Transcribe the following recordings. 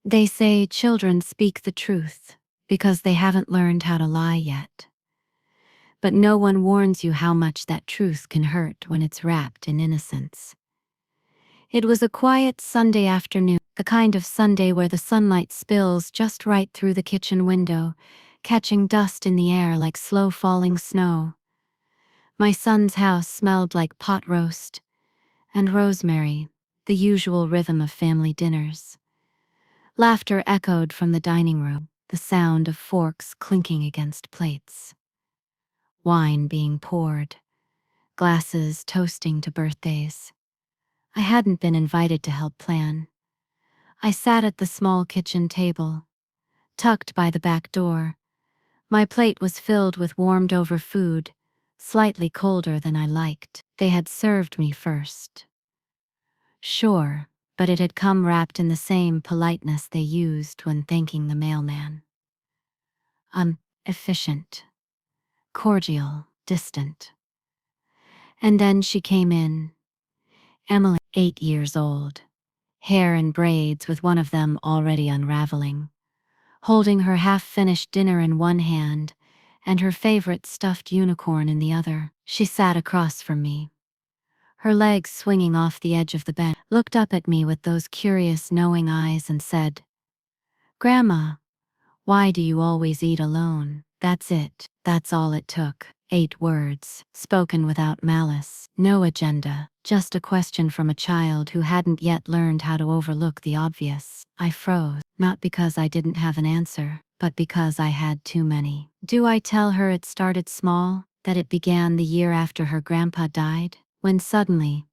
They say children speak the truth because they haven't learned how to lie yet. But no one warns you how much that truth can hurt when it's wrapped in innocence. It was a quiet Sunday afternoon, the kind of Sunday where the sunlight spills just right through the kitchen window, catching dust in the air like slow falling snow. My son's house smelled like pot roast and rosemary, the usual rhythm of family dinners. Laughter echoed from the dining room, the sound of forks clinking against plates. Wine being poured, glasses toasting to birthdays. I hadn't been invited to help plan. I sat at the small kitchen table, tucked by the back door. My plate was filled with warmed-over food, slightly colder than I liked. They had served me first. Sure, but it had come wrapped in the same politeness they used when thanking the mailman. Efficient, cordial, distant. And then she came in. Emily, 8 years old, hair in braids with one of them already unraveling, holding her half-finished dinner in one hand and her favorite stuffed unicorn in the other. She sat across from me, her legs swinging off the edge of the bed, looked up at me with those curious knowing eyes and said, "Grandma, why do you always eat alone?" That's it. That's all it took. 8 words, spoken without malice, no agenda, just a question from a child who hadn't yet learned how to overlook the obvious. I froze, not because I didn't have an answer, but because I had too many. Do I tell her it started small, that it began the year after her grandpa died, when suddenly,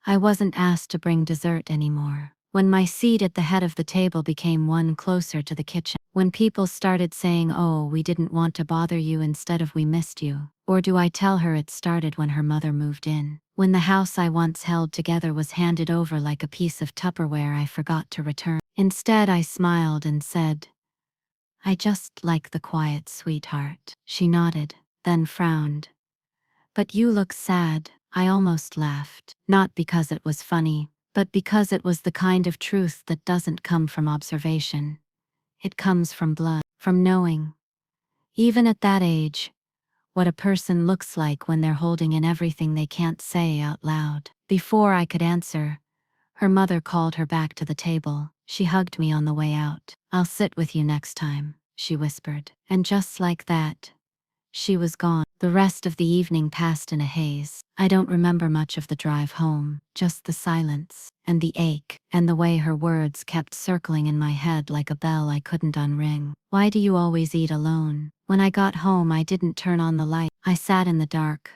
I wasn't asked to bring dessert anymore? When my seat at the head of the table became one closer to the kitchen, when people started saying, "Oh, we didn't want to bother you," instead of "we missed you"? Or do I tell her it started when her mother moved in, when the house I once held together was handed over like a piece of Tupperware I forgot to return? Instead, I smiled and said, "I just like the quiet, sweetheart." She nodded, then frowned. "But you look sad." I almost laughed, not because it was funny, but because it was the kind of truth that doesn't come from observation. It comes from blood, from knowing, even at that age, what a person looks like when they're holding in everything they can't say out loud. Before I could answer, her mother called her back to the table. She hugged me on the way out. "I'll sit with you next time," she whispered. And just like that, she was gone. The rest of the evening passed in a haze. I don't remember much of the drive home, just the silence, and the ache, and the way her words kept circling in my head like a bell I couldn't unring. "Why do you always eat alone?" When I got home, I didn't turn on the light. I sat in the dark,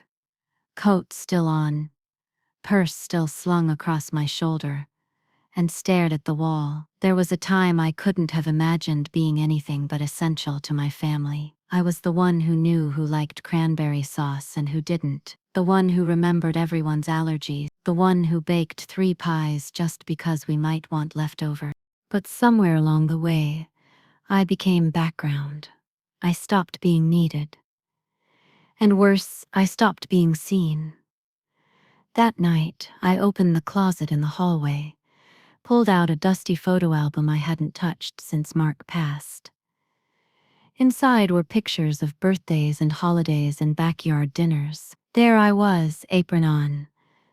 coat still on, purse still slung across my shoulder, and stared at the wall. There was a time I couldn't have imagined being anything but essential to my family. I was the one who knew who liked cranberry sauce and who didn't, the one who remembered everyone's allergies, the one who baked 3 pies just because we might want leftover. But somewhere along the way, I became background. I stopped being needed. And worse, I stopped being seen. That night, I opened the closet in the hallway, pulled out a dusty photo album I hadn't touched since Mark passed. Inside were pictures of birthdays and holidays and backyard dinners. There I was, apron on,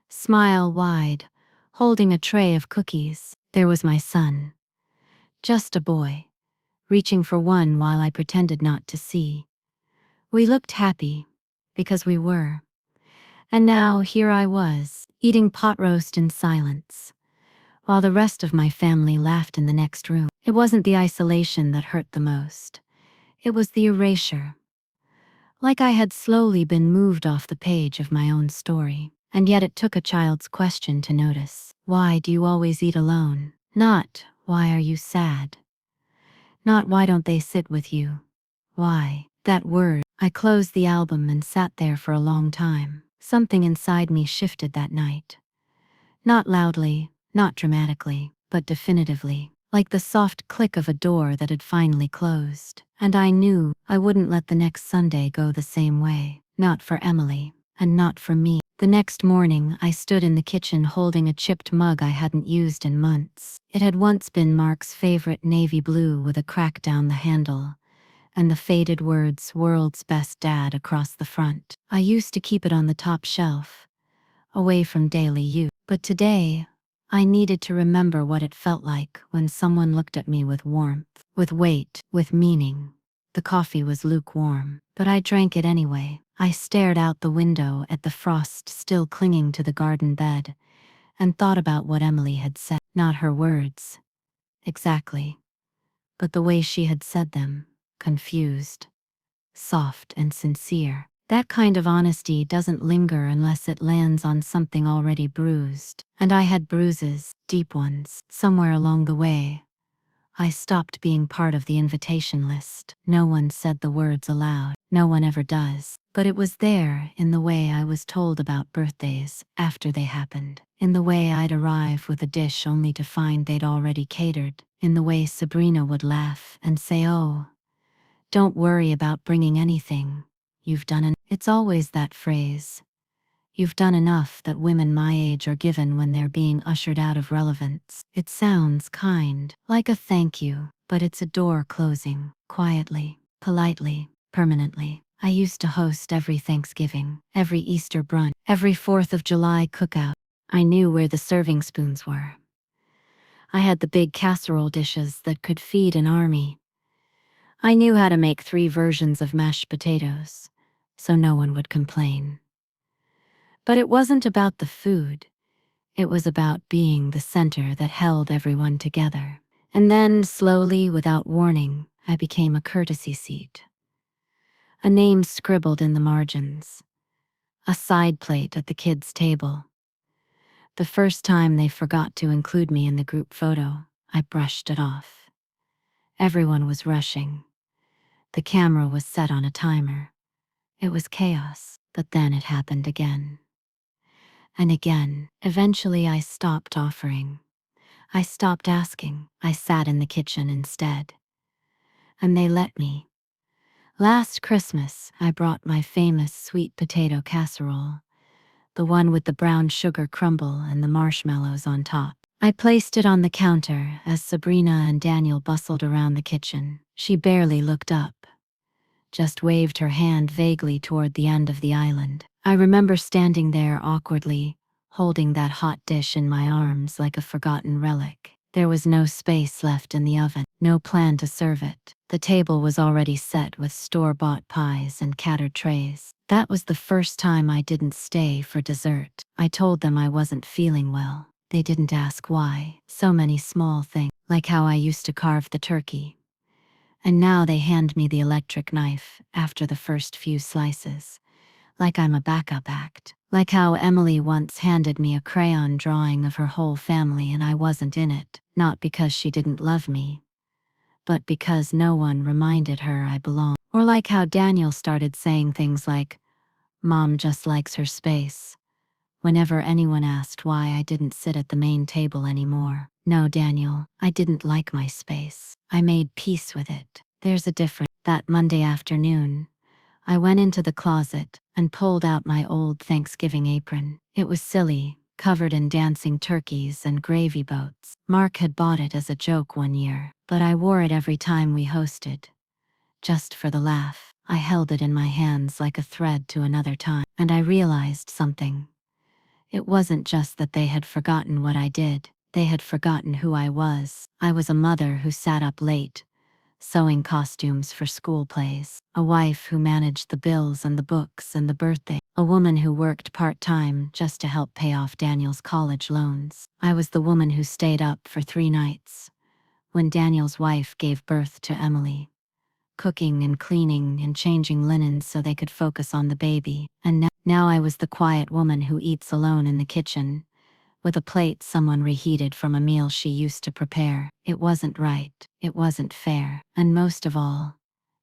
smile wide, holding a tray of cookies. There was my son, just a boy, reaching for one while I pretended not to see. We looked happy, because we were. And now here I was, eating pot roast in silence, while the rest of my family laughed in the next room. It wasn't the isolation that hurt the most. It was the erasure. Like I had slowly been moved off the page of my own story. And yet it took a child's question to notice. "Why do you always eat alone?" Not, "Why are you sad?" Not, "Why don't they sit with you?" Why? That word. I closed the album and sat there for a long time. Something inside me shifted that night. Not loudly, not dramatically, but definitively, like the soft click of a door that had finally closed. And I knew I wouldn't let the next Sunday go the same way. Not for Emily, and not for me. The next morning, I stood in the kitchen holding a chipped mug I hadn't used in months. It had once been Mark's favorite navy blue with a crack down the handle, and the faded words "World's Best Dad" across the front. I used to keep it on the top shelf, away from daily use. But today, I needed to remember what it felt like when someone looked at me with warmth, with weight, with meaning. The coffee was lukewarm, but I drank it anyway. I stared out the window at the frost still clinging to the garden bed, and thought about what Emily had said. Not her words, exactly, but the way she had said them, confused, soft and sincere. That kind of honesty doesn't linger unless it lands on something already bruised. And I had bruises, deep ones, somewhere along the way. I stopped being part of the invitation list. No one said the words aloud. No one ever does. But it was there, in the way I was told about birthdays after they happened. In the way I'd arrive with a dish only to find they'd already catered. In the way Sabrina would laugh and say, "Oh, don't worry about bringing anything. You've done enough." It's always that phrase. You've done enough that women my age are given when they're being ushered out of relevance. It sounds kind, like a thank you, but it's a door closing, quietly, politely, permanently. I used to host every Thanksgiving, every Easter brunch, every 4th of July cookout. I knew where the serving spoons were. I had the big casserole dishes that could feed an army. I knew how to make 3 versions of mashed potatoes, so no one would complain. But it wasn't about the food. It was about being the center that held everyone together. And then, slowly, without warning, I became a courtesy seat. A name scribbled in the margins. A side plate at the kids' table. The first time they forgot to include me in the group photo, I brushed it off. Everyone was rushing. The camera was set on a timer. It was chaos, but then it happened again. And again. Eventually I stopped offering. I stopped asking. I sat in the kitchen instead. And they let me. Last Christmas, I brought my famous sweet potato casserole, the one with the brown sugar crumble and the marshmallows on top. I placed it on the counter as Sabrina and Daniel bustled around the kitchen. She barely looked up, just waved her hand vaguely toward the end of the island. I remember standing there awkwardly, holding that hot dish in my arms like a forgotten relic. There was no space left in the oven, no plan to serve it. The table was already set with store-bought pies and cattered trays. That was the first time I didn't stay for dessert. I told them I wasn't feeling well. They didn't ask why. So many small things, like how I used to carve the turkey. And now they hand me the electric knife after the first few slices, like I'm a backup act. Like how Emily once handed me a crayon drawing of her whole family and I wasn't in it, not because she didn't love me, but because no one reminded her I belonged. Or like how Daniel started saying things like, "Mom just likes her space," whenever anyone asked why I didn't sit at the main table anymore. No, Daniel, I didn't like my space. I made peace with it. There's a difference. That Monday afternoon, I went into the closet and pulled out my old Thanksgiving apron. It was silly, covered in dancing turkeys and gravy boats. Mark had bought it as a joke one year, but I wore it every time we hosted. Just for the laugh. I held it in my hands like a thread to another time, and I realized something. It wasn't just that they had forgotten what I did, they had forgotten who I was. I was a mother who sat up late, sewing costumes for school plays, a wife who managed the bills and the books and the birthday, a woman who worked part-time just to help pay off Daniel's college loans. I was the woman who stayed up for 3 nights, when Daniel's wife gave birth to Emily, cooking and cleaning and changing linens so they could focus on the baby. And now I was the quiet woman who eats alone in the kitchen, with a plate someone reheated from a meal she used to prepare. It wasn't right. It wasn't fair. And most of all,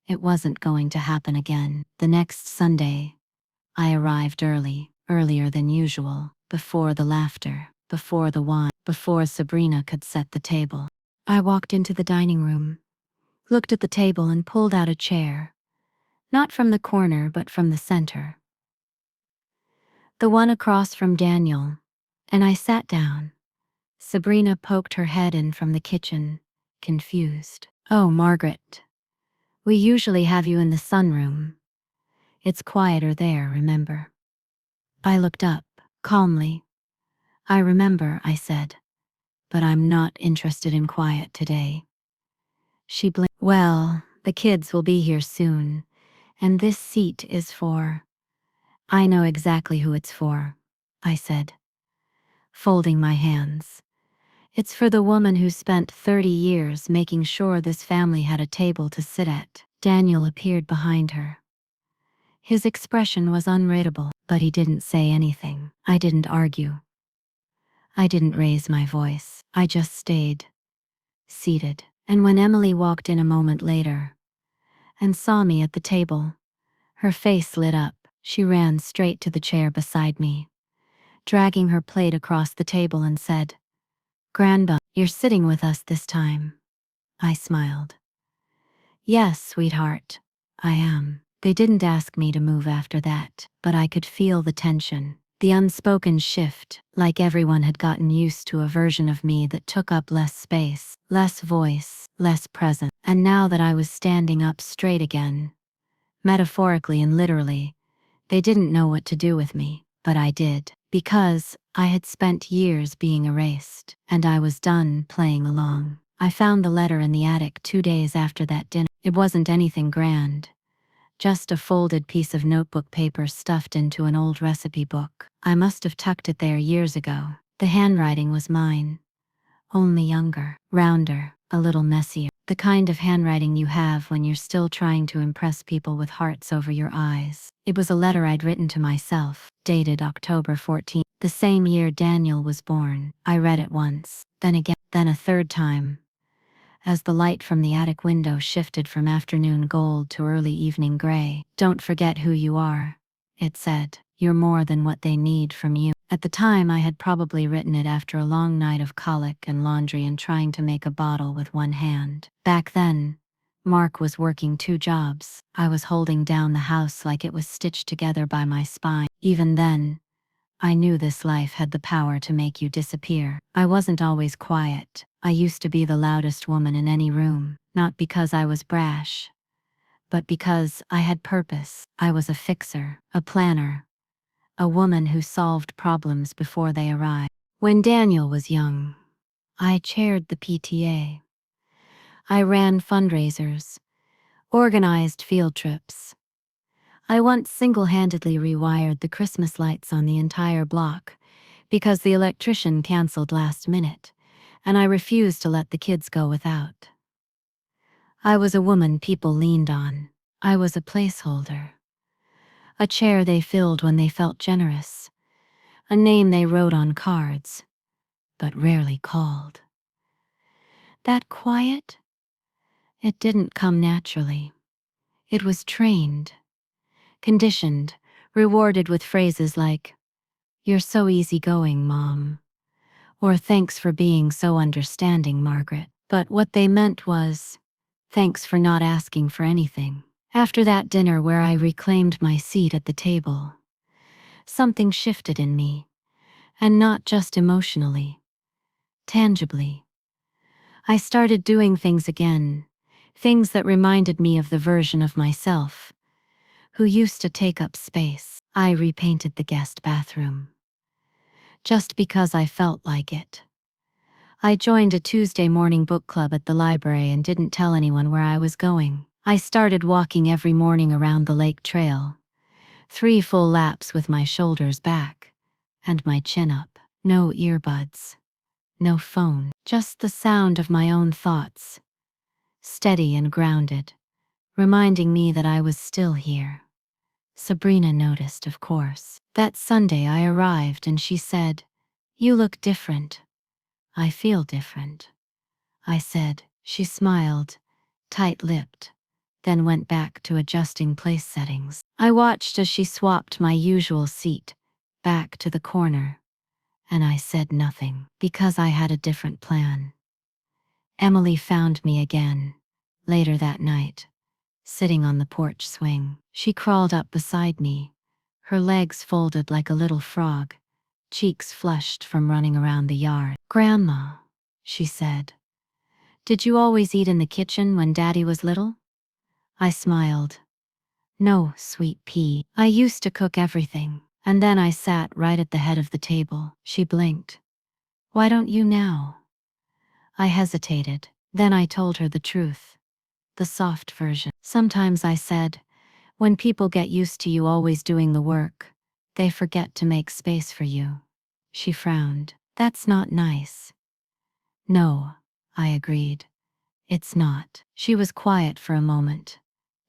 it wasn't going to happen again. The next Sunday, I arrived early, earlier than usual, before the laughter, before the wine, before Sabrina could set the table. I walked into the dining room, looked at the table and pulled out a chair. Not from the corner but from the center. The one across from Daniel. And I sat down. Sabrina poked her head in from the kitchen, confused. Oh, Margaret. We usually have you in the sunroom. It's quieter there, remember? I looked up, calmly. I remember, I said. But I'm not interested in quiet today. She blinked. Well, the kids will be here soon, and this seat is for. I know exactly who it's for, I said, folding my hands. It's for the woman who spent 30 years making sure this family had a table to sit at. Daniel appeared behind her. His expression was unreadable, but he didn't say anything. I didn't argue. I didn't raise my voice. I just stayed, seated. And when Emily walked in a moment later and saw me at the table, her face lit up. She ran straight to the chair beside me, dragging her plate across the table and said, "Grandma, you're sitting with us this time." I smiled. "Yes, sweetheart, I am." They didn't ask me to move after that, but I could feel the tension, the unspoken shift, like everyone had gotten used to a version of me that took up less space, less voice, less presence. And now that I was standing up straight again, metaphorically and literally, they didn't know what to do with me, but I did, because I had spent years being erased, and I was done playing along. I found the letter in the attic 2 days after that dinner. It wasn't anything grand, just a folded piece of notebook paper stuffed into an old recipe book. I must have tucked it there years ago. The handwriting was mine, only younger, rounder, a little messier. The kind of handwriting you have when you're still trying to impress people with hearts over your eyes. It was a letter I'd written to myself, dated October 14th, the same year Daniel was born. I read it once, then again, then a third time, as the light from the attic window shifted from afternoon gold to early evening gray. "Don't forget who you are," it said. "You're more than what they need from you." At the time, I had probably written it after a long night of colic and laundry and trying to make a bottle with one hand. Back then, Mark was working 2 jobs. I was holding down the house like it was stitched together by my spine. Even then, I knew this life had the power to make you disappear. I wasn't always quiet. I used to be the loudest woman in any room, not because I was brash, but because I had purpose. I was a fixer, a planner, a woman who solved problems before they arrived. When Daniel was young, I chaired the PTA. I ran fundraisers, organized field trips. I once single-handedly rewired the Christmas lights on the entire block because the electrician canceled last minute, and I refused to let the kids go without. I was a woman people leaned on. I was a placeholder. A chair they filled when they felt generous. A name they wrote on cards, but rarely called. That quiet? It didn't come naturally. It was trained, conditioned, rewarded with phrases like, "You're so easygoing, Mom," or "Thanks for being so understanding, Margaret." But what they meant was, "Thanks for not asking for anything." After that dinner where I reclaimed my seat at the table, something shifted in me, and not just emotionally, tangibly. I started doing things again, things that reminded me of the version of myself who used to take up space. I repainted the guest bathroom, just because I felt like it. I joined a Tuesday morning book club at the library and didn't tell anyone where I was going. I started walking every morning around the lake trail, 3 full laps with my shoulders back and my chin up. No earbuds, no phone, just the sound of my own thoughts, steady and grounded, reminding me that I was still here. Sabrina noticed, of course. That Sunday I arrived and she said, "You look different." "I feel different," I said. She smiled, tight-lipped, then went back to adjusting place settings. I watched as she swapped my usual seat back to the corner, and I said nothing, because I had a different plan. Emily found me again, later that night, sitting on the porch swing. She crawled up beside me, her legs folded like a little frog, cheeks flushed from running around the yard. "Grandma," she said, "did you always eat in the kitchen when Daddy was little?" I smiled. "No, sweet pea. I used to cook everything, and then I sat right at the head of the table." She blinked. "Why don't you now?" I hesitated. Then I told her the truth. The soft version. "Sometimes," I said, "when people get used to you always doing the work, they forget to make space for you." She frowned. "That's not nice." "No," I agreed. "It's not." She was quiet for a moment,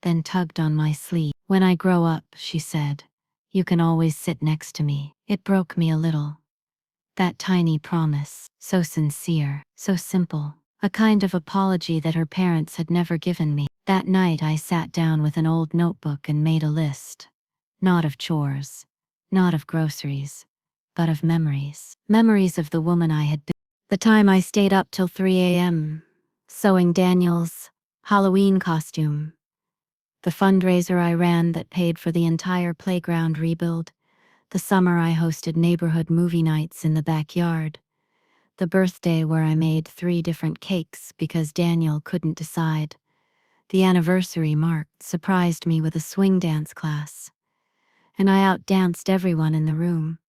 then tugged on my sleeve. "When I grow up," she said, "you can always sit next to me." It broke me a little. That tiny promise, so sincere, so simple, a kind of apology that her parents had never given me. That night I sat down with an old notebook and made a list. Not of chores, not of groceries, but of memories. Memories of the woman I had been. The time I stayed up till 3 a.m., sewing Daniel's Halloween costume. The fundraiser I ran that paid for the entire playground rebuild. The summer I hosted neighborhood movie nights in the backyard. The birthday where I made 3 different cakes because Daniel couldn't decide. The anniversary Mark surprised me with a swing dance class. And I outdanced everyone in the room.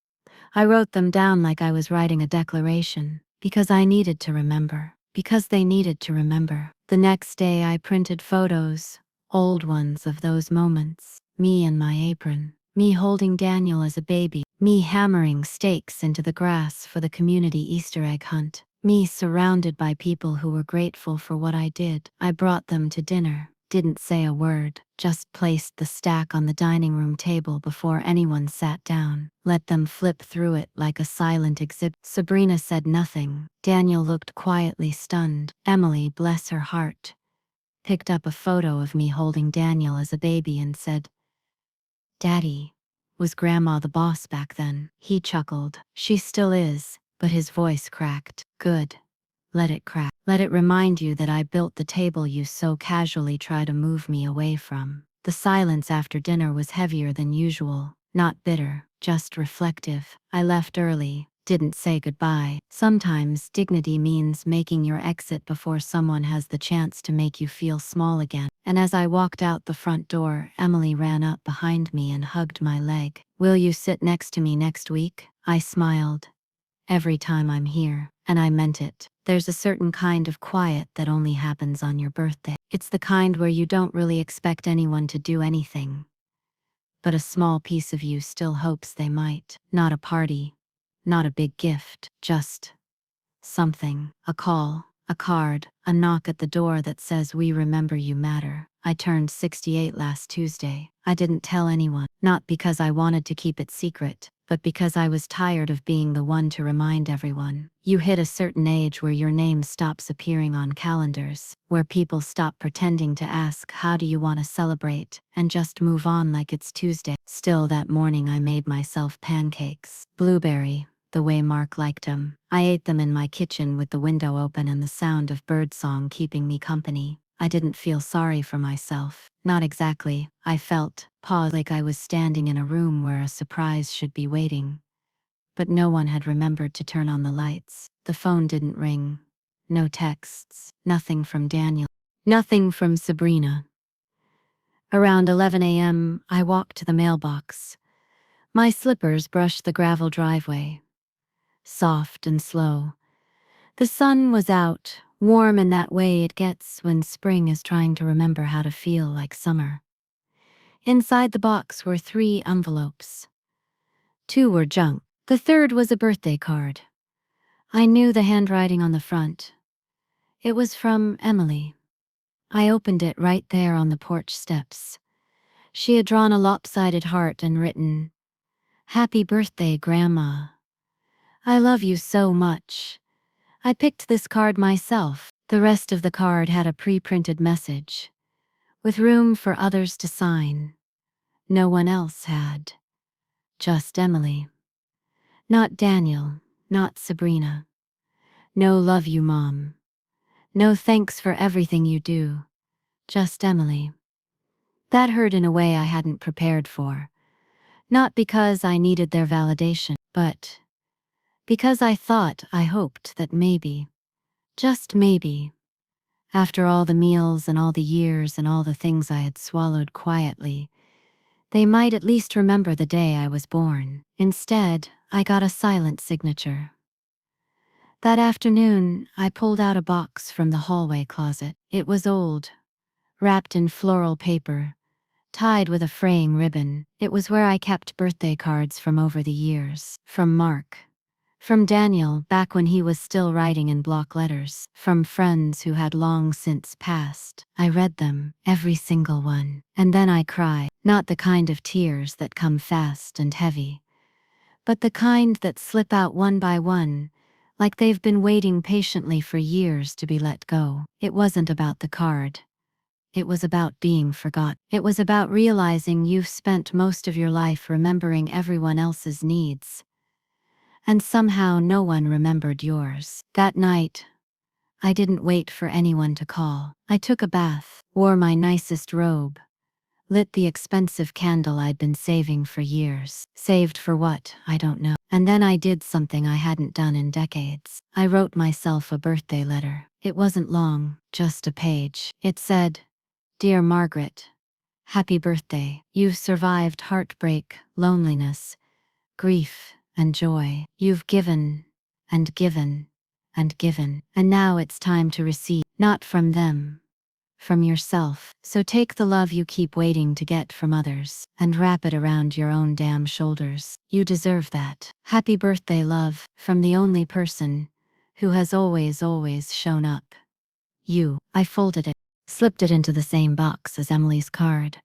I wrote them down like I was writing a declaration, because I needed to remember, because they needed to remember. The next day I printed photos, old ones of those moments, me in my apron, me holding Daniel as a baby, me hammering stakes into the grass for the community Easter egg hunt, me surrounded by people who were grateful for what I did. I brought them to dinner, didn't say a word, just placed the stack on the dining room table before anyone sat down, let them flip through it like a silent exhibit. Sabrina said nothing. Daniel looked quietly stunned. Emily, bless her heart, picked up a photo of me holding Daniel as a baby and said, "Daddy, was Grandma the boss back then?" He chuckled. "She still is," but his voice cracked. "Good. Let it crack. Let it remind you that I built the table you so casually try to move me away from." The silence after dinner was heavier than usual, not bitter, just reflective. I left early, didn't say goodbye. Sometimes dignity means making your exit before someone has the chance to make you feel small again. And as I walked out the front door, Emily ran up behind me and hugged my leg. "Will you sit next to me next week?" I smiled. "Every time I'm here." And I meant it. There's a certain kind of quiet that only happens on your birthday. It's the kind where you don't really expect anyone to do anything, but a small piece of you still hopes they might. Not a party, not a big gift, just something. A call, a card, a knock at the door that says, "We remember you matter." I turned 68 last Tuesday. I didn't tell anyone, not because I wanted to keep it secret, but because I was tired of being the one to remind everyone. You hit a certain age where your name stops appearing on calendars, where people stop pretending to ask, "How do you want to celebrate?" and just move on like it's Tuesday. Still, that morning I made myself pancakes. Blueberry, the way Mark liked them. I ate them in my kitchen with the window open and the sound of birdsong keeping me company. I didn't feel sorry for myself. Not exactly. I felt, like I was standing in a room where a surprise should be waiting. But no one had remembered to turn on the lights. The phone didn't ring. No texts. Nothing from Daniel. Nothing from Sabrina. Around 11 a.m., I walked to the mailbox. My slippers brushed the gravel driveway. Soft and slow. The sun was out, warm in that way it gets when spring is trying to remember how to feel like summer. Inside the box were 3 envelopes. 2 were junk. The third was a birthday card. I knew the handwriting on the front. It was from Emily. I opened it right there on the porch steps. She had drawn a lopsided heart and written, "Happy birthday, Grandma. I love you so much." I picked this card myself. The rest of the card had a pre-printed message, with room for others to sign. No one else had. Just Emily. Not Daniel, not Sabrina. No "Love you, Mom." No "Thanks for everything you do." Just Emily. That hurt in a way I hadn't prepared for. Not because I needed their validation, but because I hoped that maybe, just maybe, after all the meals and all the years and all the things I had swallowed quietly, they might at least remember the day I was born. Instead, I got a silent signature. That afternoon, I pulled out a box from the hallway closet. It was old, wrapped in floral paper, tied with a fraying ribbon. It was where I kept birthday cards from over the years. From Mark. From Daniel, back when he was still writing in block letters. From friends who had long since passed. I read them, every single one. And then I cried. Not the kind of tears that come fast and heavy, but the kind that slip out one by one, like they've been waiting patiently for years to be let go. It wasn't about the card. It was about being forgotten. It was about realizing you've spent most of your life remembering everyone else's needs, and somehow no one remembered yours. That night, I didn't wait for anyone to call. I took a bath, wore my nicest robe, lit the expensive candle I'd been saving for years. Saved for what, I don't know. And then I did something I hadn't done in decades. I wrote myself a birthday letter. It wasn't long, just a page. It said, "Dear Margaret, happy birthday. You've survived heartbreak, loneliness, grief, and joy. You've given, and given, and given. And now it's time to receive, not from them, from yourself. So take the love you keep waiting to get from others, and wrap it around your own damn shoulders. You deserve that. Happy birthday, love, from the only person who has always, always shown up. You." I folded it, slipped it into the same box as Emily's card,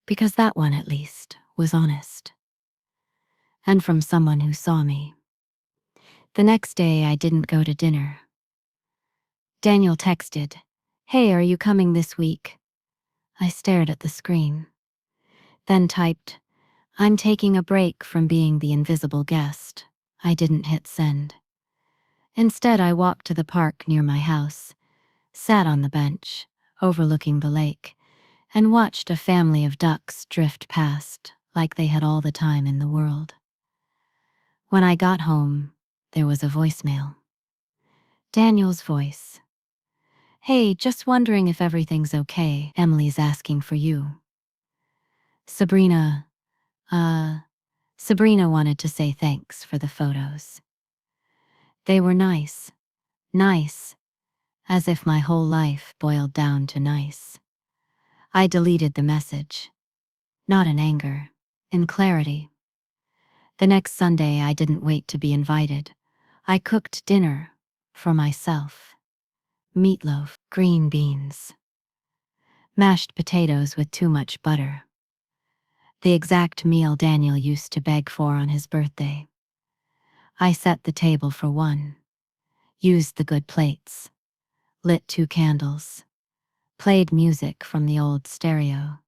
because that one at least was honest. And from someone who saw me. The next day I didn't go to dinner. Daniel texted, "Hey, are you coming this week?" I stared at the screen. Then typed, "I'm taking a break from being the invisible guest." I didn't hit send. Instead, I walked to the park near my house, sat on the bench, overlooking the lake, and watched a family of ducks drift past like they had all the time in the world. When I got home, there was a voicemail. Daniel's voice. "Hey, just wondering if everything's okay. Emily's asking for you. Sabrina, Sabrina wanted to say thanks for the photos. They were nice. Nice. As if my whole life boiled down to nice." I deleted the message. Not in anger, in clarity. The next Sunday I didn't wait to be invited. I cooked dinner for myself. Meatloaf, green beans, mashed potatoes with too much butter. The exact meal Daniel used to beg for on his birthday. I set the table for one, used the good plates, lit 2 candles, played music from the old stereo,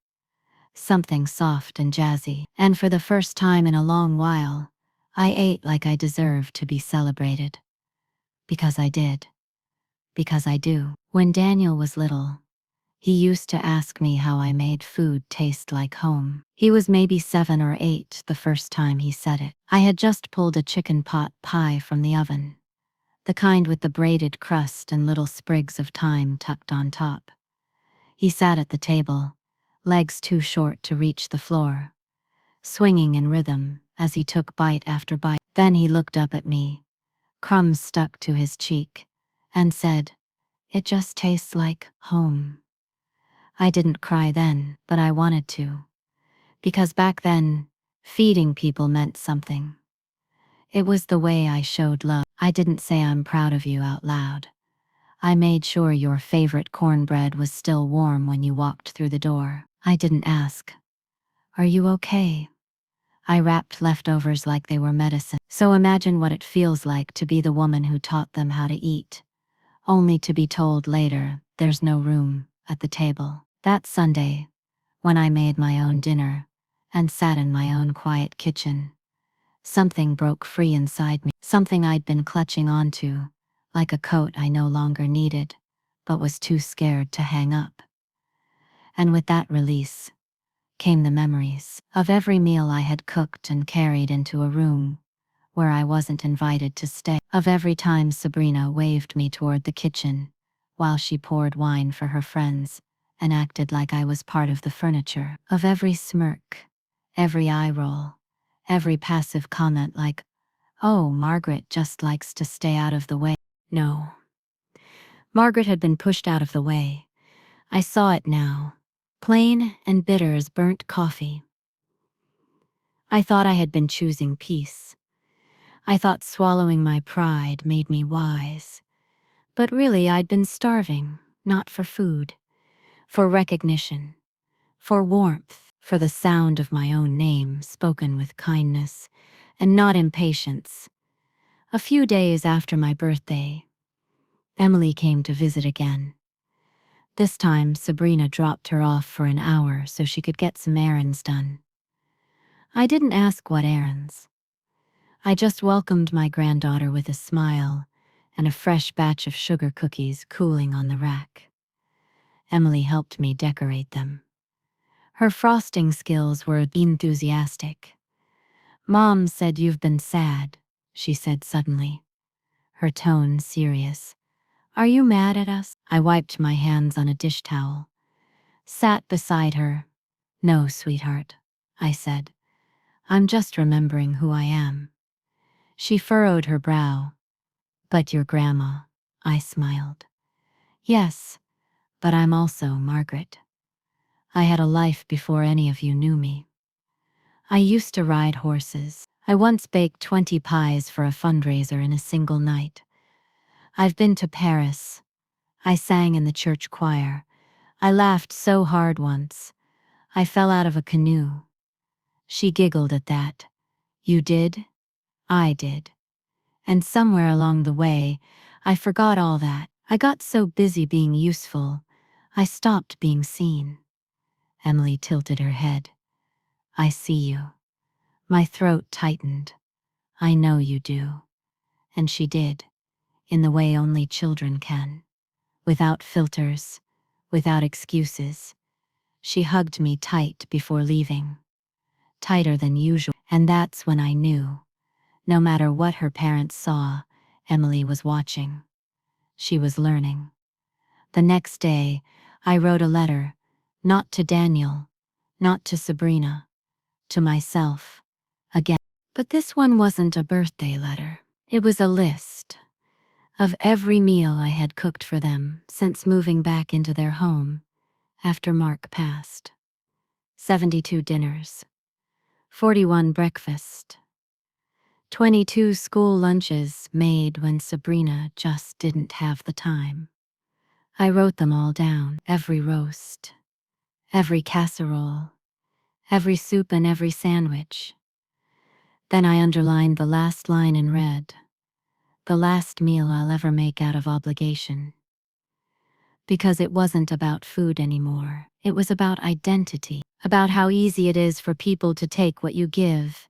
something soft and jazzy, and for the first time in a long while, I ate like I deserved to be celebrated. Because I did. Because I do. When Daniel was little, he used to ask me how I made food taste like home. He was maybe 7 or 8 the first time he said it. I had just pulled a chicken pot pie from the oven, the kind with the braided crust and little sprigs of thyme tucked on top. He sat at the table, legs too short to reach the floor, swinging in rhythm as he took bite after bite. Then he looked up at me, crumbs stuck to his cheek, and said, "It just tastes like home." I didn't cry then, but I wanted to. Because back then, feeding people meant something. It was the way I showed love. I didn't say "I'm proud of you" out loud. I made sure your favorite cornbread was still warm when you walked through the door. I didn't ask, "Are you okay?" I wrapped leftovers like they were medicine. So imagine what it feels like to be the woman who taught them how to eat, only to be told later there's no room at the table. That Sunday, when I made my own dinner and sat in my own quiet kitchen, something broke free inside me, something I'd been clutching onto, like a coat I no longer needed, but was too scared to hang up. And with that release came the memories of every meal I had cooked and carried into a room where I wasn't invited to stay, of every time Sabrina waved me toward the kitchen while she poured wine for her friends and acted like I was part of the furniture, of every smirk, every eye roll, every passive comment like, "Oh, Margaret just likes to stay out of the way." No. Margaret had been pushed out of the way. I saw it now, plain and bitter as burnt coffee. I thought I had been choosing peace. I thought swallowing my pride made me wise. But really, I'd been starving, not for food, for recognition, for warmth, for the sound of my own name spoken with kindness and not impatience. A few days after my birthday, Emily came to visit again. This time, Sabrina dropped her off for an hour so she could get some errands done. I didn't ask what errands. I just welcomed my granddaughter with a smile and a fresh batch of sugar cookies cooling on the rack. Emily helped me decorate them. Her frosting skills were enthusiastic. "Mom said you've been sad," she said suddenly, her tone serious. "Are you mad at us?" I wiped my hands on a dish towel, sat beside her. "No, sweetheart," I said. "I'm just remembering who I am." She furrowed her brow. "But your grandma," I smiled. "Yes, but I'm also Margaret. I had a life before any of you knew me. I used to ride horses. I once baked 20 pies for a fundraiser in a single night. I've been to Paris. I sang in the church choir. I laughed so hard once, I fell out of a canoe." She giggled at that. "You did? I did. And somewhere along the way, I forgot all that. I got so busy being useful, I stopped being seen." Emily tilted her head. "I see you." My throat tightened. "I know you do." And she did, in the way only children can. Without filters, without excuses. She hugged me tight before leaving. Tighter than usual. And that's when I knew. No matter what her parents saw, Emily was watching. She was learning. The next day, I wrote a letter, not to Daniel, not to Sabrina, to myself, again. But this one wasn't a birthday letter. It was a list of every meal I had cooked for them since moving back into their home after Mark passed. 72 dinners, 41 breakfasts, 22 school lunches made when Sabrina just didn't have the time. I wrote them all down, every roast, every casserole, every soup and every sandwich. Then I underlined the last line in red, "The last meal I'll ever make out of obligation." Because it wasn't about food anymore. It was about identity, about how easy it is for people to take what you give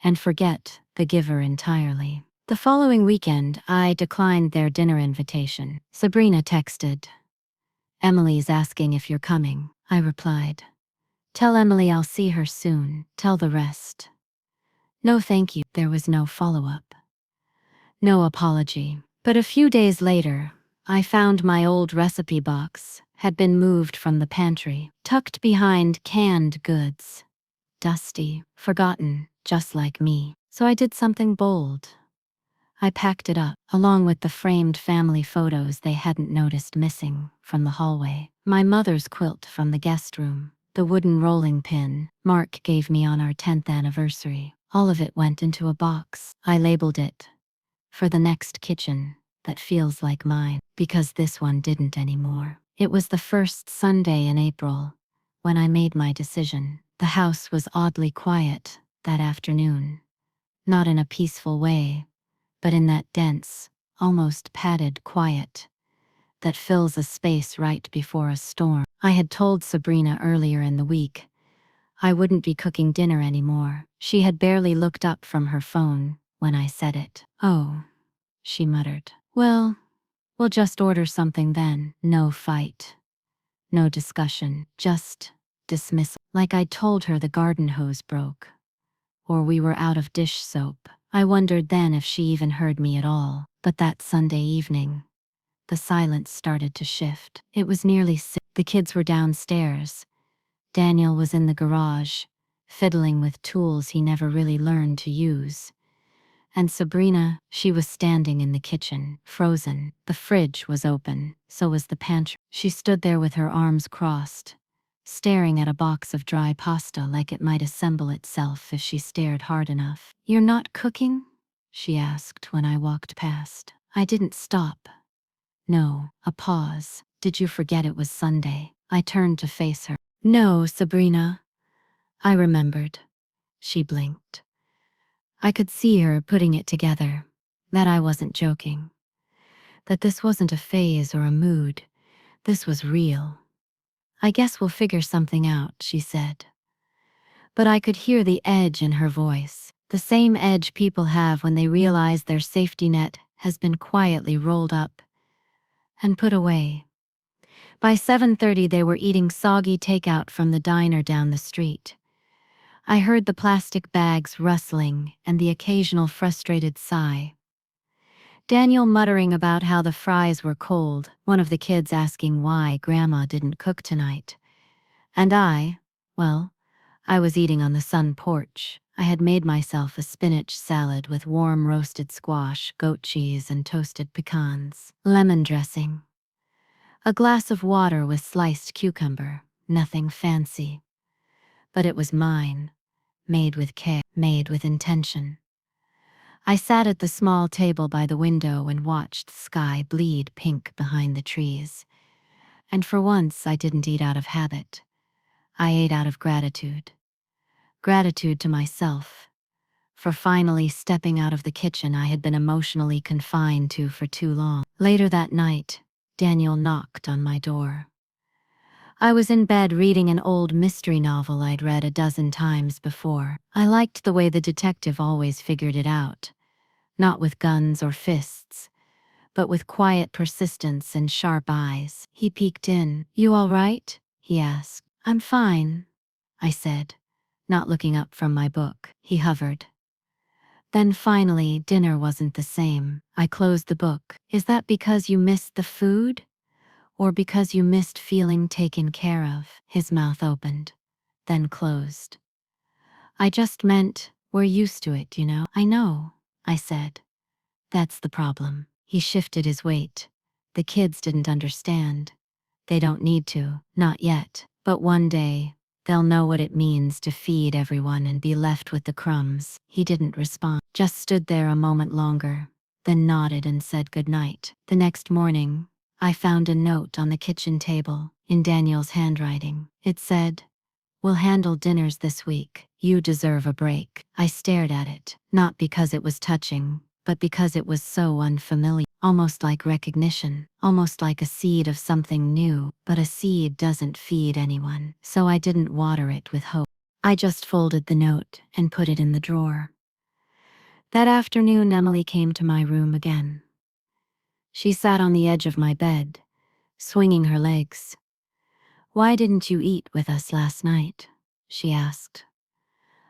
and forget the giver entirely. The following weekend, I declined their dinner invitation. Sabrina texted, "Emily's asking if you're coming." I replied, "Tell Emily I'll see her soon. Tell the rest." No thank you. There was no follow-up. No apology. But a few days later, I found my old recipe box had been moved from the pantry, tucked behind canned goods. Dusty, forgotten, just like me. So I did something bold. I packed it up, along with the framed family photos they hadn't noticed missing from the hallway. My mother's quilt from the guest room, the wooden rolling pin Mark gave me on our 10th anniversary. All of it went into a box. I labeled it, "For the next kitchen that feels like mine," because this one didn't anymore. It was the first Sunday in April when I made my decision. The house was oddly quiet that afternoon. Not in a peaceful way, but in that dense, almost padded quiet that fills a space right before a storm. I had told Sabrina earlier in the week I wouldn't be cooking dinner anymore. She had barely looked up from her phone when I said it. "Oh," she muttered. "Well, we'll just order something then." No fight. No discussion. Just dismissal. Like I'd told her the garden hose broke. Or we were out of dish soap. I wondered then if she even heard me at all. But that Sunday evening, the silence started to shift. It was nearly 6. The kids were downstairs. Daniel was in the garage, fiddling with tools he never really learned to use. And Sabrina, she was standing in the kitchen, frozen. The fridge was open, so was the pantry. She stood there with her arms crossed, staring at a box of dry pasta like it might assemble itself if she stared hard enough. "You're not cooking?" she asked when I walked past. I didn't stop. No, a pause. "Did you forget it was Sunday?" I turned to face her. "No, Sabrina." I remembered. She blinked. I could see her putting it together, that I wasn't joking. That this wasn't a phase or a mood. This was real. "I guess we'll figure something out," she said. But I could hear the edge in her voice, the same edge people have when they realize their safety net has been quietly rolled up and put away. By 7:30 they were eating soggy takeout from the diner down the street. I heard the plastic bags rustling and the occasional frustrated sigh. Daniel muttering about how the fries were cold, one of the kids asking why Grandma didn't cook tonight. And well, I was eating on the sun porch. I had made myself a spinach salad with warm roasted squash, goat cheese, and toasted pecans, lemon dressing. A glass of water with sliced cucumber, nothing fancy. But it was mine, made with care, made with intention. I sat at the small table by the window and watched the sky bleed pink behind the trees. And for once I didn't eat out of habit. I ate out of gratitude. Gratitude to myself, for finally stepping out of the kitchen I had been emotionally confined to for too long. Later that night, Daniel knocked on my door. I was in bed reading an old mystery novel I'd read a dozen times before. I liked the way the detective always figured it out. Not with guns or fists, but with quiet persistence and sharp eyes. He peeked in. "You all right?" he asked. "I'm fine," I said, not looking up from my book. He hovered. Then finally, dinner wasn't the same. I closed the book. "Is that because you missed the food? Or because you missed feeling taken care of?" His mouth opened, then closed. "I just meant, we're used to it, you know." "I know," I said. "That's the problem." He shifted his weight. "The kids didn't understand. They don't need to, not yet. But one day, they'll know what it means to feed everyone and be left with the crumbs." He didn't respond, just stood there a moment longer, then nodded and said goodnight. The next morning, I found a note on the kitchen table, in Daniel's handwriting. It said, "We'll handle dinners this week. You deserve a break." I stared at it, not because it was touching, but because it was so unfamiliar, almost like recognition, almost like a seed of something new. But a seed doesn't feed anyone, so I didn't water it with hope. I just folded the note and put it in the drawer. That afternoon, Emily came to my room again. She sat on the edge of my bed, swinging her legs. "Why didn't you eat with us last night?" she asked.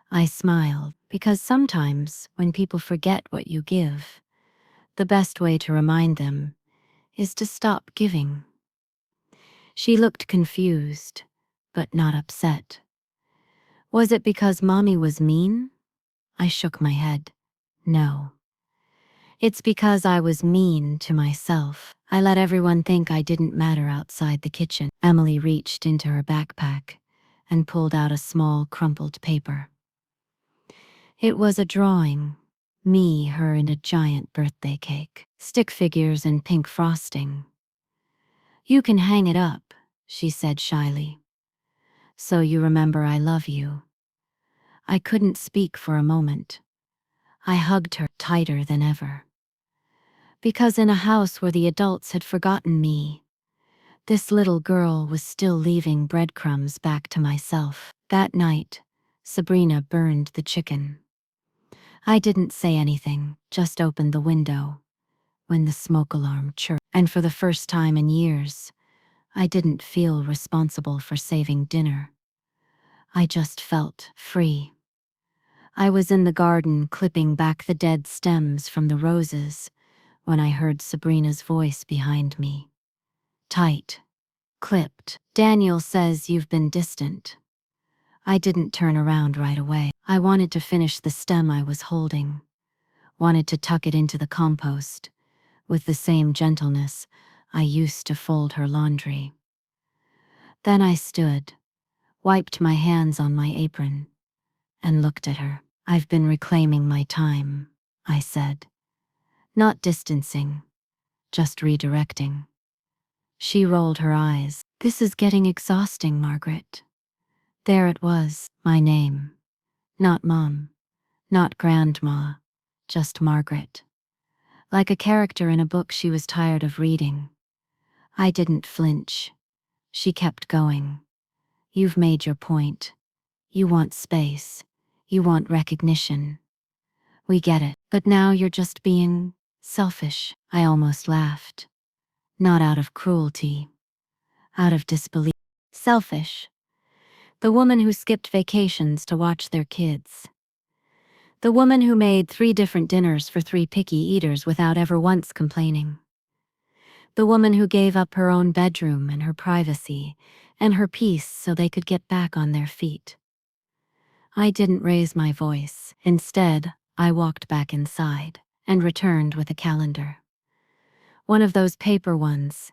I smiled, because sometimes, when people forget what you give, the best way to remind them is to stop giving. She looked confused, but not upset. "Was it because Mommy was mean?" I shook my head. "No. It's because I was mean to myself. I let everyone think I didn't matter outside the kitchen." Emily reached into her backpack and pulled out a small crumpled paper. It was a drawing. Me, her, and a giant birthday cake. Stick figures and pink frosting. "You can hang it up," she said shyly. "So you remember I love you." I couldn't speak for a moment. I hugged her tighter than ever. Because in a house where the adults had forgotten me, this little girl was still leaving breadcrumbs back to myself. That night, Sabrina burned the chicken. I didn't say anything, just opened the window when the smoke alarm chirped. And for the first time in years, I didn't feel responsible for saving dinner. I just felt free. I was in the garden clipping back the dead stems from the roses when I heard Sabrina's voice behind me. Tight. Clipped. Daniel says you've been distant. I didn't turn around right away. I wanted to finish the stem I was holding. Wanted to tuck it into the compost, with the same gentleness I used to fold her laundry. Then I stood, wiped my hands on my apron, and looked at her. I've been reclaiming my time, I said. Not distancing, just redirecting. She rolled her eyes. This is getting exhausting, Margaret. There it was, my name. Not Mom, not Grandma, just Margaret. Like a character in a book she was tired of reading. I didn't flinch. She kept going. You've made your point. You want space. You want recognition. We get it. But now you're just being selfish. I almost laughed. Not out of cruelty. Out of disbelief. Selfish. The woman who skipped vacations to watch their kids. The woman who made 3 different dinners for 3 picky eaters without ever once complaining. The woman who gave up her own bedroom and her privacy and her peace so they could get back on their feet. I didn't raise my voice. Instead, I walked back inside and returned with a calendar. One of those paper ones,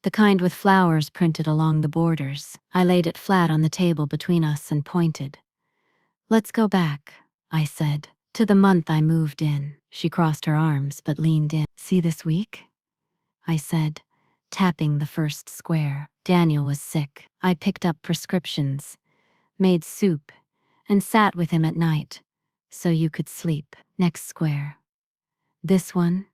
the kind with flowers printed along the borders. I laid it flat on the table between us and pointed. Let's go back, I said, to the month I moved in. She crossed her arms but leaned in. See this week? I said, tapping the first square. Daniel was sick. I picked up prescriptions, made soup, and sat with him at night, so you could sleep. Next square. This one?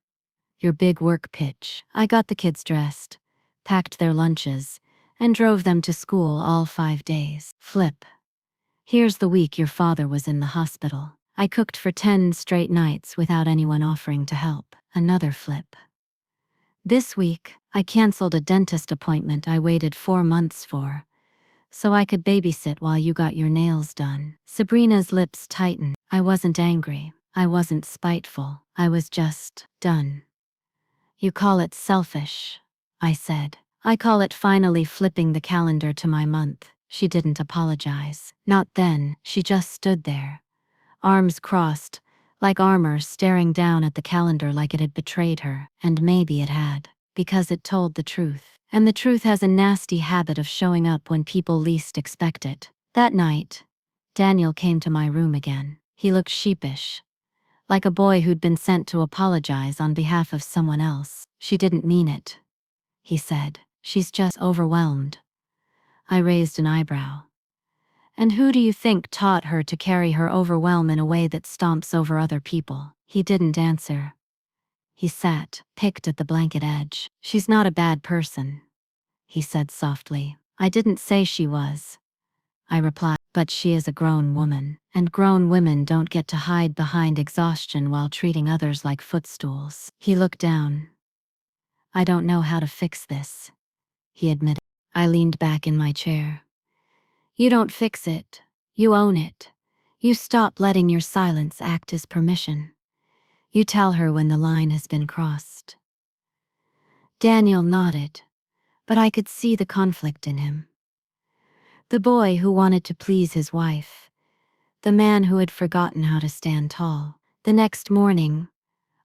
Your big work pitch. I got the kids dressed, packed their lunches, and drove them to school all 5 days. Flip. Here's the week your father was in the hospital. I cooked for 10 straight nights without anyone offering to help. Another flip. This week, I canceled a dentist appointment I waited 4 months for, so I could babysit while you got your nails done. Sabrina's lips tightened. I wasn't angry. I wasn't spiteful. I was just done. You call it selfish, I said. I call it finally flipping the calendar to my month. She didn't apologize. Not then. She just stood there, arms crossed, like armor, staring down at the calendar like it had betrayed her. And maybe it had, because it told the truth. And the truth has a nasty habit of showing up when people least expect it. That night, Daniel came to my room again. He looked sheepish, like a boy who'd been sent to apologize on behalf of someone else. She didn't mean it, he said. She's just overwhelmed. I raised an eyebrow. And who do you think taught her to carry her overwhelm in a way that stomps over other people? He didn't answer. He sat, picked at the blanket edge. She's not a bad person, he said softly. I didn't say she was, I replied, but she is a grown woman, and grown women don't get to hide behind exhaustion while treating others like footstools. He looked down. I don't know how to fix this, he admitted. I leaned back in my chair. You don't fix it. You own it. You stop letting your silence act as permission. You tell her when the line has been crossed. Daniel nodded, but I could see the conflict in him. The boy who wanted to please his wife. The man who had forgotten how to stand tall. The next morning,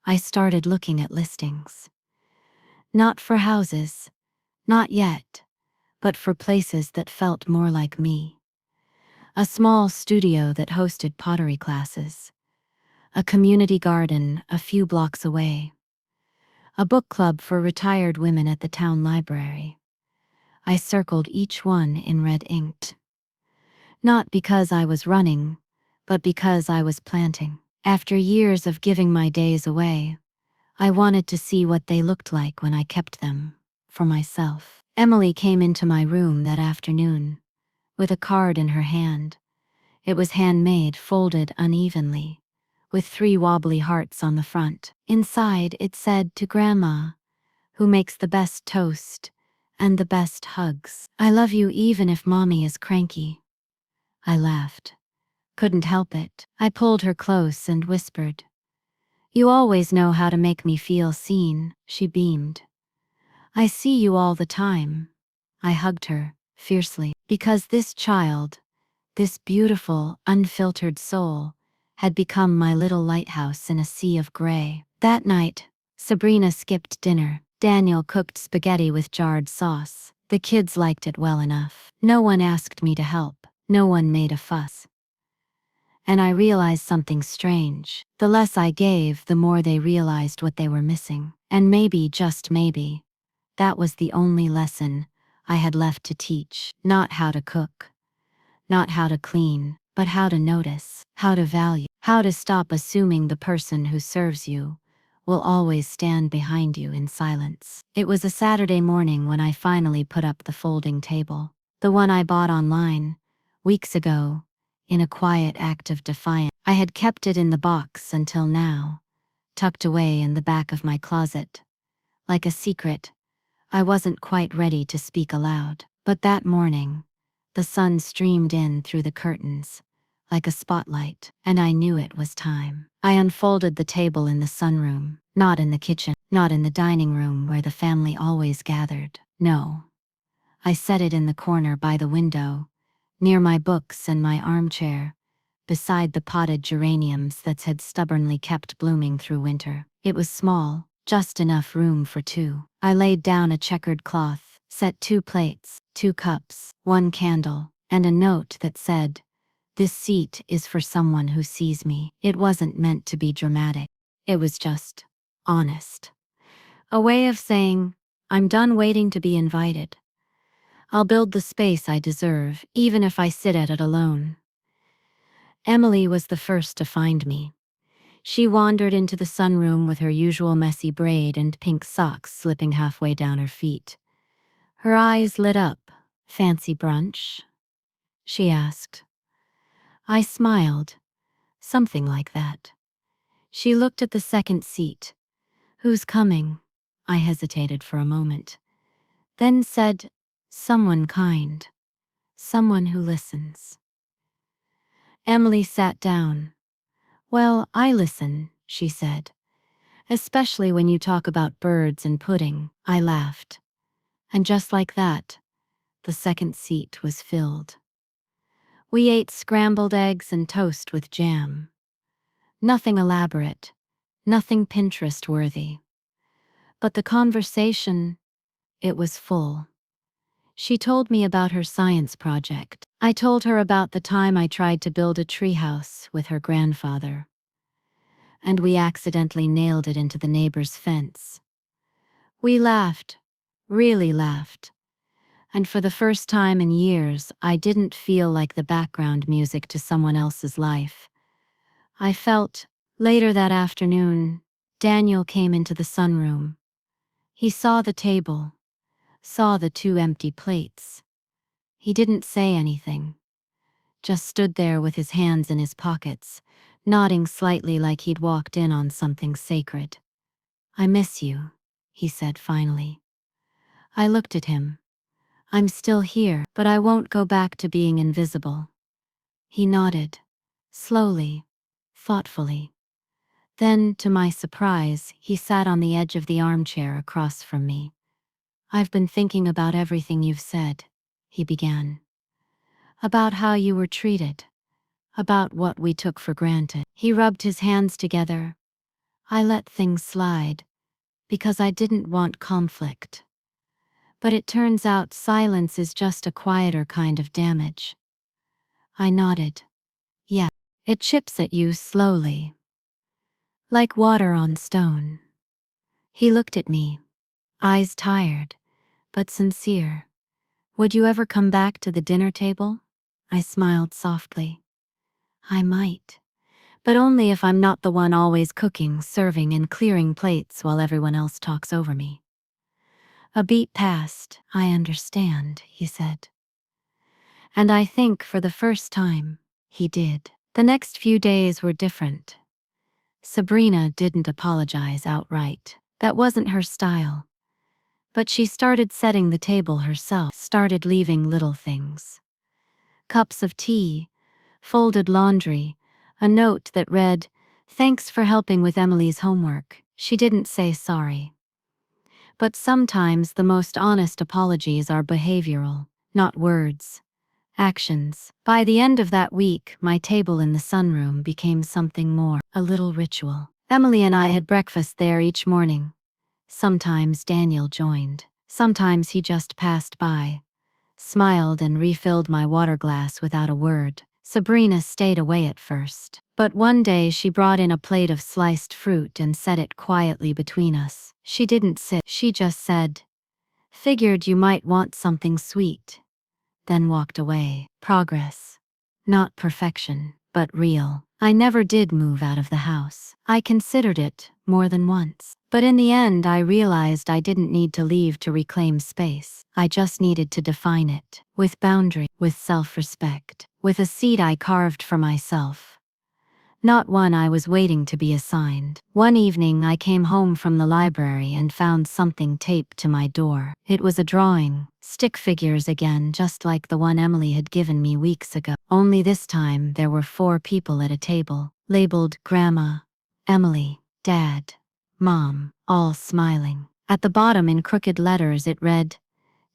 I started looking at listings. Not for houses, not yet, but for places that felt more like me. A small studio that hosted pottery classes. A community garden a few blocks away. A book club for retired women at the town library. I circled each one in red ink. Not because I was running, but because I was planting. After years of giving my days away, I wanted to see what they looked like when I kept them for myself. Emily came into my room that afternoon, with a card in her hand. It was handmade, folded unevenly, with 3 wobbly hearts on the front. Inside it said, to Grandma, who makes the best toast and the best hugs. I love you even if Mommy is cranky. I laughed. Couldn't help it. I pulled her close and whispered. You always know how to make me feel seen, she beamed. I see you all the time. I hugged her, fiercely, because this child, this beautiful, unfiltered soul, had become my little lighthouse in a sea of gray. That night, Sabrina skipped dinner. Daniel cooked spaghetti with jarred sauce. The kids liked it well enough. No one asked me to help. No one made a fuss. And I realized something strange. The less I gave, the more they realized what they were missing. And maybe, just maybe, that was the only lesson I had left to teach. Not how to cook, not how to clean, but how to notice, how to value, how to stop assuming the person who serves you will always stand behind you in silence. It was a Saturday morning when I finally put up the folding table. The one I bought online, weeks ago, in a quiet act of defiance. I had kept it in the box until now, tucked away in the back of my closet. Like a secret, I wasn't quite ready to speak aloud. But that morning, the sun streamed in through the curtains, like a spotlight, and I knew it was time. I unfolded the table in the sunroom, not in the kitchen, not in the dining room where the family always gathered. No. I set it in the corner by the window, near my books and my armchair, beside the potted geraniums that had stubbornly kept blooming through winter. It was small, just enough room for two. I laid down a checkered cloth, set 2 plates, 2 cups, 1 candle, and a note that said, "This seat is for someone who sees me." It wasn't meant to be dramatic. It was just honest. A way of saying, I'm done waiting to be invited. I'll build the space I deserve, even if I sit at it alone. Emily was the first to find me. She wandered into the sunroom with her usual messy braid and pink socks slipping halfway down her feet. Her eyes lit up. "Fancy brunch?" she asked. I smiled. Something like that. She looked at the second seat. "Who's coming?" I hesitated for a moment. Then said, "Someone kind. Someone who listens." Emily sat down. "Well, I listen," she said. "Especially when you talk about birds and pudding." I laughed. And just like that, the second seat was filled. We ate scrambled eggs and toast with jam. Nothing elaborate, nothing Pinterest-worthy. But the conversation, it was full. She told me about her science project. I told her about the time I tried to build a treehouse with her grandfather. And we accidentally nailed it into the neighbor's fence. We laughed, really laughed. And for the first time in years, I didn't feel like the background music to someone else's life. I felt, later that afternoon, Daniel came into the sunroom. He saw the table, saw the 2 empty plates. He didn't say anything, just stood there with his hands in his pockets, nodding slightly like he'd walked in on something sacred. "I miss you," he said finally. I looked at him. "I'm still here, but I won't go back to being invisible." He nodded, slowly, thoughtfully. Then, to my surprise, he sat on the edge of the armchair across from me. "I've been thinking about everything you've said," he began. "About how you were treated. About what we took for granted." He rubbed his hands together. "I let things slide, because I didn't want conflict. But it turns out silence is just a quieter kind of damage." I nodded. "Yeah. It chips at you slowly. Like water on stone." He looked at me, eyes tired, but sincere. "Would you ever come back to the dinner table?" I smiled softly. "I might. But only if I'm not the one always cooking, serving, and clearing plates while everyone else talks over me." A beat passed. "I understand," he said. And I think for the first time, he did. The next few days were different. Sabrina didn't apologize outright. That wasn't her style. But she started setting the table herself, started leaving little things. Cups of tea, folded laundry, a note that read, "Thanks for helping with Emily's homework." She didn't say sorry. But sometimes the most honest apologies are behavioral, not words, actions. By the end of that week, my table in the sunroom became something more, a little ritual. Emily and I had breakfast there each morning. Sometimes Daniel joined. Sometimes he just passed by, smiled and refilled my water glass without a word. Sabrina stayed away at first, but one day she brought in a plate of sliced fruit and set it quietly between us. She didn't sit, she just said, "Figured you might want something sweet," then walked away. Progress. Not perfection, but real. I never did move out of the house. I considered it more than once. But in the end, I realized I didn't need to leave to reclaim space. I just needed to define it. With boundary, with self-respect, with a seat I carved for myself. Not one I was waiting to be assigned. One evening I came home from the library and found something taped to my door. It was a drawing, stick figures again, just like the one Emily had given me weeks ago. Only this time there were 4 people at a table, labeled Grandma, Emily, Dad, Mom, all smiling. At the bottom in crooked letters it read,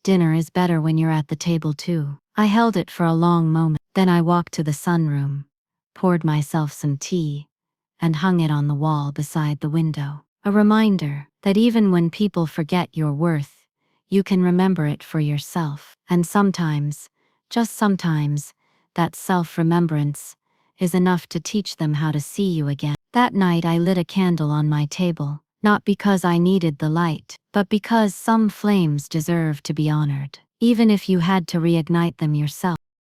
"Dinner is better when you're at the table too." I held it for a long moment, then I walked to the sunroom, poured myself some tea, and hung it on the wall beside the window. A reminder that even when people forget your worth, you can remember it for yourself. And sometimes, just sometimes, that self-remembrance is enough to teach them how to see you again. That night I lit a candle on my table, not because I needed the light, but because some flames deserve to be honored, even if you had to reignite them yourself.